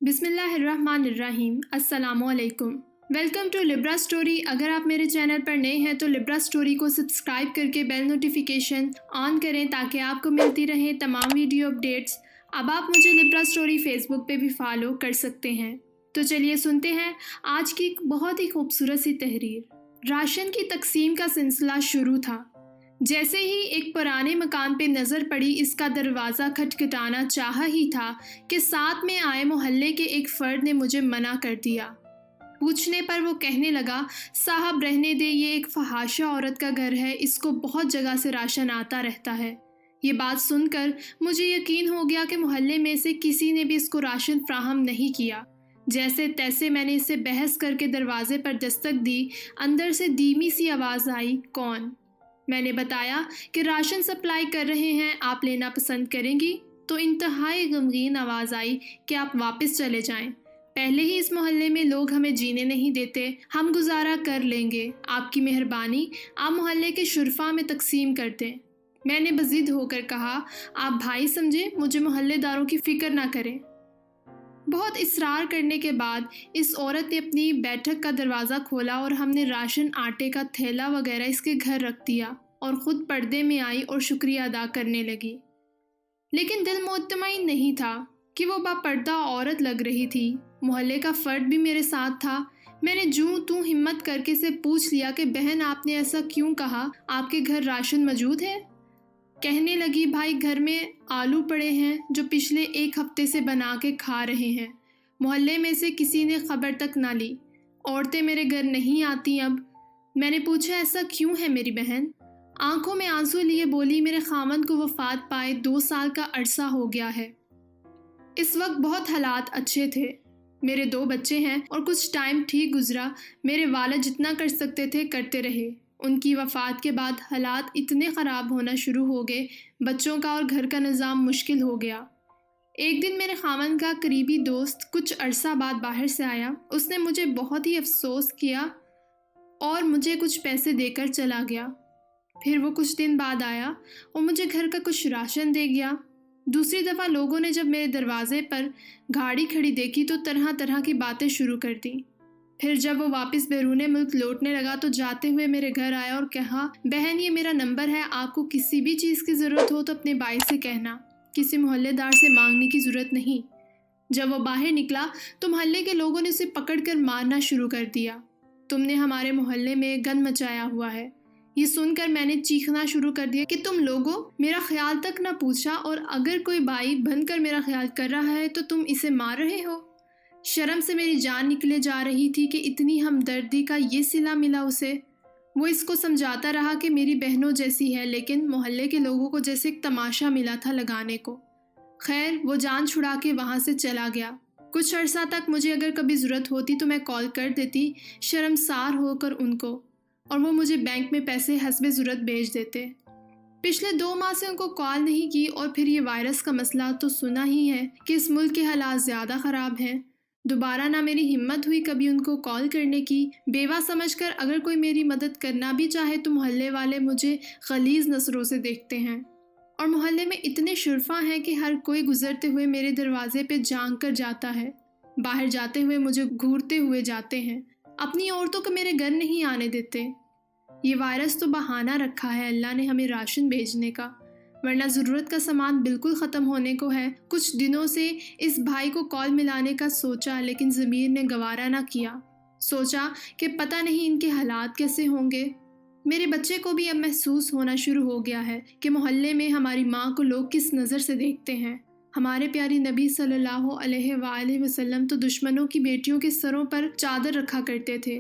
बिस्मिल्लाहिर्रहमानिर्रहीम। अस्सलामुअलैकुम। Welcome to Libra story. अगर आप मेरे चैनल पर नए हैं तो लिब्रा स्टोरी को सब्सक्राइब करके बेल नोटिफिकेशन ऑन करें ताकि आपको मिलती रहें तमाम वीडियो अपडेट्स। अब आप मुझे लिब्रा स्टोरी फेसबुक पे भी फॉलो कर सकते हैं। तो चलिए सुनते हैं आज की एक बहुत ही खूबसूरत सी तहरीर। राशन की तकसीम का सिलसिला शुरू था। जैसे ही एक पुराने मकान पे नज़र पड़ी, इसका दरवाज़ा खटखटाना चाहा ही था कि साथ में आए मोहल्ले के एक फ़र्द ने मुझे मना कर दिया। पूछने पर वो कहने लगा, साहब रहने दे, ये एक फहाशा औरत का घर है, इसको बहुत जगह से राशन आता रहता है। ये बात सुनकर मुझे यकीन हो गया कि मोहल्ले में से किसी ने भी इसको राशन फ्राहम नहीं किया। जैसे तैसे मैंने इससे बहस करके दरवाजे पर दस्तक दी। अंदर से धीमी सी आवाज़ आई, कौन? मैंने बताया कि राशन सप्लाई कर रहे हैं, आप लेना पसंद करेंगी? तो इंतहाई गमगीन आवाज़ आई कि आप वापस चले जाएं। पहले ही इस मोहल्ले में लोग हमें जीने नहीं देते, हम गुजारा कर लेंगे, आपकी मेहरबानी आप मोहल्ले के शुरफा में तकसीम कर दें। मैंने बज़िद होकर कहा, आप भाई समझे, मुझे मोहल्लेदारों की फ़िक्र ना करें। बहुत इसरार करने के बाद इस औरत ने अपनी बैठक का दरवाज़ा खोला और हमने राशन, आटे का थैला वगैरह इसके घर रख दिया और ख़ुद पर्दे में आई और शुक्रिया अदा करने लगी। लेकिन दिल मुतमईन नहीं था कि वो बापर्दा औरत लग रही थी। मोहल्ले का फ़र्द भी मेरे साथ था। मैंने जूं तूं हिम्मत करके से पूछ लिया कि बहन, आपने ऐसा क्यों कहा? आपके घर राशन मौजूद है? कहने लगी, भाई घर में आलू पड़े हैं जो पिछले एक हफ्ते से बना के खा रहे हैं। मोहल्ले में से किसी ने खबर तक ना ली। औरतें मेरे घर नहीं आती अब। मैंने पूछा, ऐसा क्यों है मेरी बहन? आंखों में आंसू लिए बोली, मेरे खामन को वफात पाए 2 साल का अरसा हो गया है। इस वक्त बहुत हालात अच्छे थे। मेरे 2 बच्चे हैं और कुछ टाइम ठीक गुजरा। मेरे वालिद जितना कर सकते थे करते रहे। उनकी वफ़ात के बाद हालात इतने ख़राब होना शुरू हो गए, बच्चों का और घर का निज़ाम मुश्किल हो गया। एक दिन मेरे खामन का करीबी दोस्त कुछ अरसा बाद बाहर से आया। उसने मुझे बहुत ही अफसोस किया और मुझे कुछ पैसे देकर चला गया। फिर वो कुछ दिन बाद आया और मुझे घर का कुछ राशन दे गया। दूसरी दफ़ा लोगों ने जब मेरे दरवाज़े पर गाड़ी खड़ी देखी तो तरह तरह की बातें शुरू कर दी। फिर जब वो वापस बैरूने मुल्क लौटने लगा तो जाते हुए मेरे घर आया और कहा, बहन ये मेरा नंबर है, आपको किसी भी चीज़ की ज़रूरत हो तो अपने भाई से कहना, किसी मोहल्लेदार से मांगने की ज़रूरत नहीं। जब वो बाहर निकला तो मोहल्ले के लोगों ने उसे पकड़कर मारना शुरू कर दिया। तुमने हमारे मोहल्ले में गंद मचाया हुआ है। ये सुनकर मैंने चीखना शुरू कर दिया कि तुम लोगों मेरा ख्याल तक ना पूछा, और अगर कोई भाई बनकर मेरा ख्याल कर रहा है तो तुम इसे मार रहे हो। शर्म से मेरी जान निकले जा रही थी कि इतनी हमदर्दी का ये सिला मिला उसे। वो इसको समझाता रहा कि मेरी बहनों जैसी है, लेकिन मोहल्ले के लोगों को जैसे एक तमाशा मिला था लगाने को। खैर वो जान छुड़ा के वहाँ से चला गया। कुछ अरसा तक मुझे अगर कभी ज़रूरत होती तो मैं कॉल कर देती शर्मसार होकर उनको, और वो मुझे बैंक में पैसे हस्बे ज़रूरत भेज देते। पिछले 2 माह से उनको कॉल नहीं की, और फिर ये वायरस का मसला तो सुना ही है कि इस मुल्क के हालात ज़्यादा ख़राब हैं। दोबारा ना मेरी हिम्मत हुई कभी उनको कॉल करने की। बेवा समझकर अगर कोई मेरी मदद करना भी चाहे तो मोहल्ले वाले मुझे गलीज़ नज़रों से देखते हैं, और मोहल्ले में इतने शुरफा हैं कि हर कोई गुजरते हुए मेरे दरवाजे पे झांक कर जाता है। बाहर जाते हुए मुझे घूरते हुए जाते हैं। अपनी औरतों को मेरे घर नहीं आने देते। ये वायरस तो बहाना रखा है अल्लाह ने हमें राशन भेजने का, वरना ज़रूरत का सामान बिल्कुल ख़त्म होने को है। कुछ दिनों से इस भाई को कॉल मिलाने का सोचा, लेकिन ज़मीर ने गवारा ना किया। सोचा कि पता नहीं इनके हालात कैसे होंगे। मेरे बच्चे को भी अब महसूस होना शुरू हो गया है कि मोहल्ले में हमारी माँ को लोग किस नज़र से देखते हैं। हमारे प्यारे नबी सल्लल्लाहु अलैहि वसल्लम तो दुश्मनों की बेटियों के सरों पर चादर रखा करते थे।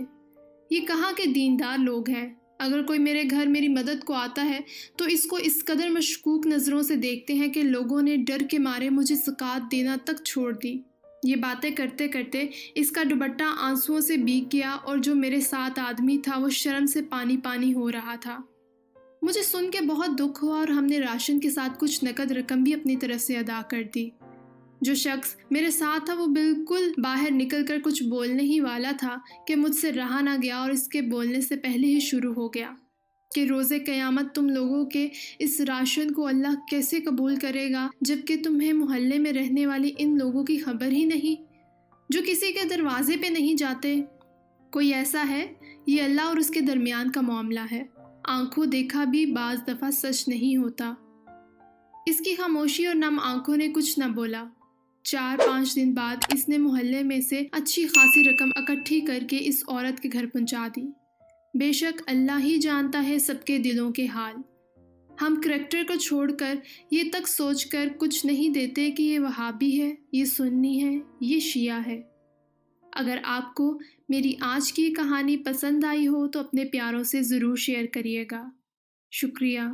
ये कहाँ के दीनदार लोग हैं। अगर कोई मेरे घर मेरी मदद को आता है तो इसको इस कदर मशकूक नज़रों से देखते हैं कि लोगों ने डर के मारे मुझे ज़कात देना तक छोड़ दी। ये बातें करते करते इसका दुपट्टा आंसुओं से भीग गया, और जो मेरे साथ आदमी था वो शर्म से पानी पानी हो रहा था। मुझे सुन के बहुत दुख हुआ, और हमने राशन के साथ कुछ नकद रकम भी अपनी तरफ से अदा कर दी। जो शख्स मेरे साथ था वो बिल्कुल बाहर निकलकर कुछ बोलने ही वाला था कि मुझसे रहा ना गया, और इसके बोलने से पहले ही शुरू हो गया कि रोज़े क़यामत तुम लोगों के इस राशन को अल्लाह कैसे कबूल करेगा, जबकि तुम्हें मोहल्ले में रहने वाली इन लोगों की खबर ही नहीं। जो किसी के दरवाजे पे नहीं जाते। कोई ऐसा है, ये अल्लाह और उसके दरमियान का मामला है। आंखों देखा भी बाज़ दफ़ा सच नहीं होता। इसकी खामोशी और नम आंखों ने कुछ न बोला। 4-5 दिन बाद इसने मोहल्ले में से अच्छी खासी रकम इकट्ठी करके इस औरत के घर पहुंचा दी। बेशक अल्लाह ही जानता है सबके दिलों के हाल। हम करैक्टर को छोड़कर ये तक सोचकर कुछ नहीं देते कि ये वहाबी है, ये सुन्नी है, ये शिया है। अगर आपको मेरी आज की कहानी पसंद आई हो तो अपने प्यारों से ज़रूर शेयर करिएगा। शुक्रिया।